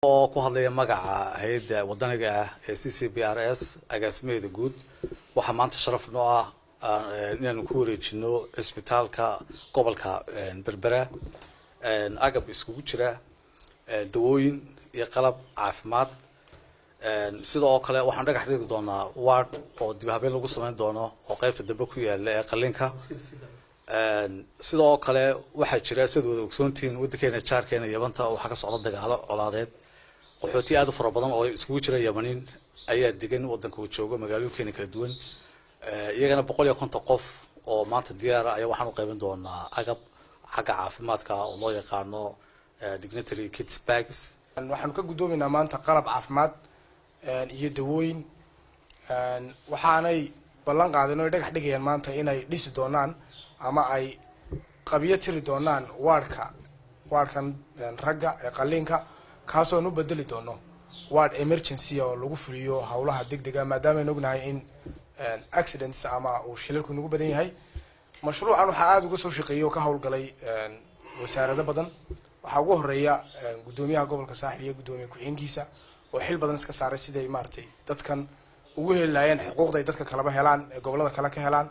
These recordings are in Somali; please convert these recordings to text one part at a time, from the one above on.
oo ku hadlaya magaca hay'adda wadaniga ah ee CCBRS agaasimeeda guud waxa maanta sharaf noo ah inaan ku wareejino isbitaalka gobolka Berbera agab iskugu jira dawooyin iyo qalab caafimaad sidoo kale waxaan dhagax dhigi doonaa ward oo dib habeen lagu sameyn doono oo qaybta dambe ku yaala ee qalinka sidoo kale waxa jira sidoo ogsoontiin waddankeena jaarkeena Yabanta waxa ka socda dagaalo colaadeed qaxooti aad u fara badan oo iskugu jira Yamanin ayaa degan waddanka uu joogo magaalooyinka kala duwan iyagana 150 qof oo maanta diyaar ah ayaa waxaan u qaybin doonaa agab xagga caafimaadka oo loo yaqaano dignitary kits bags waxaan ka gudoominaa maanta qalab caafimaad iyo dawooyin waxaanay ballan qaadeen oo dhagax dhigayaan maanta inay dhisi doonaan ama ay qabiyo tiri doonaan wardkan ragga ee qalinka kaasoo nu bedeli doono ward emergency oo lagu fuliyo hawlaha degdega maadaama ay ognahay in accidents ama uu shilalku nagu badan yahay mashruucan waxa aad uga soo shaqeeyo ka hawlgalay wasaaradda badan waxa ugu horeeya gudoomiyaha gobolka Saaxil iyo gudoomiye ku-xigeenkiisa oo xil badan iska saaray sidii maartay dadkan ugu helayeen xuquuqda ay dadka kala helaan ee gobolada kala ka helaan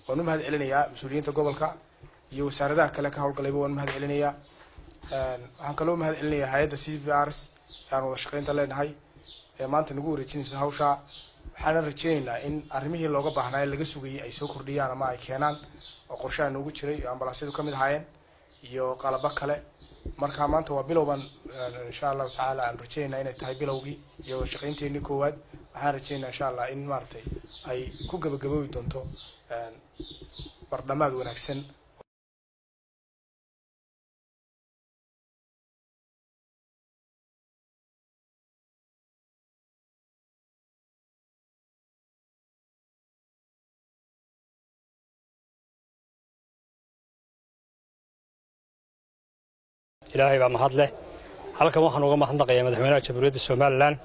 waanu mahad celinayaa mas'uuliyiinta gobolka iyo wasaaradaha kale ka hawlgalay waanu mahad celinayaa waxaan kaloo mahad celinayaa hay'adda CCBRS aan wada shaqeynta leenahay ee maanta nagu wareejinaysa hawsha waxaan rajaynaynaa in arrimihii looga baahnaa laga sugayay ay soo kordhiyaan ama ay keenaan oo qorshaha noogu jiray ambalaasadu kamid ahaayeen iyo qalab kale marka maanta waa bilowban insha Allah taala aan rajaynaynaa inay tahay bilowgii iyo shaqeynteennii koowaad waxaan rajaynaynaa insha Allah in maartay ay ku gabagaboobi doonto bardhamaad wanaagsan ilaahay baa mahad leh halkan waxaan uga mahadnaqayaa madaxweynaha Jamhuuriyadda Soomaaliland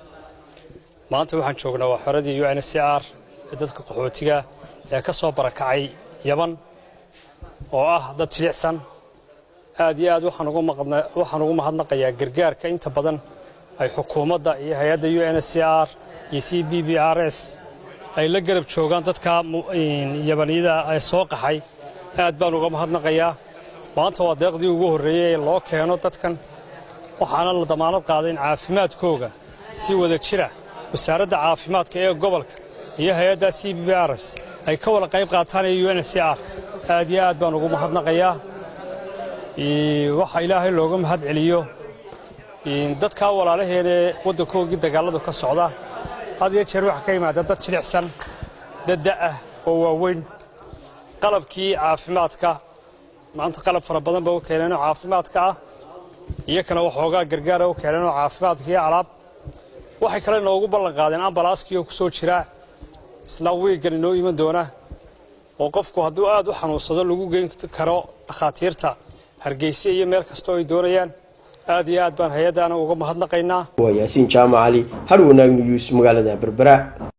maanta waxaan joognaa waa xoradii UNHCR ee dadka qaxootiga ee ka soo barakacay Yaman oo ah dad jilicsan aad iyo aad waxaan ugu mahadnaqayaa gargaarka inta badan ay xukuumadda iyo hay'adda UNHCR iyo CCBRS ay la garab joogaan dadka Yamanida ay soo qaxay aad baan uga mahadnaqayaa maanta waa deeqdii ugu horeeyay ee loo keeno dadkan waxaana la damaanad qaaday in caafimaadkooga si wada jira wasaaradda caafimaadka ee gobolka iyo hay'adda CCBRS ay ka wada qayb qaataan UNHCR aad iyo aad baan ugu mahadnaqayaa waxa ilaahay looga mahad celiyo dadka walaalaheena waddankoogii dagaaladu ka socda had iyo jeer waxa ka yimaada dad jilicsan dad ah oo waaweyn qalabkii caafimaadka maanta qalab fara badan baa u keenay caafimaadka ah iyo kana waxoogaa gargaar u keenay caafimaadka iyo alaab waxay kale noogu ballan qaadeen ambalaaskii oo ku soo jira isla weegan inoo iman doona oo qofku hadduu aad u xanuunsado lagu geyn karo dhakhaatiirta Hargeysa iyo meel kasta oo ay doonayaan aad iyo aad baan hay'adana uga mahadnaqaynaa waa Yaasiin Jaamac Ali har wanaag news magaalada Berbera.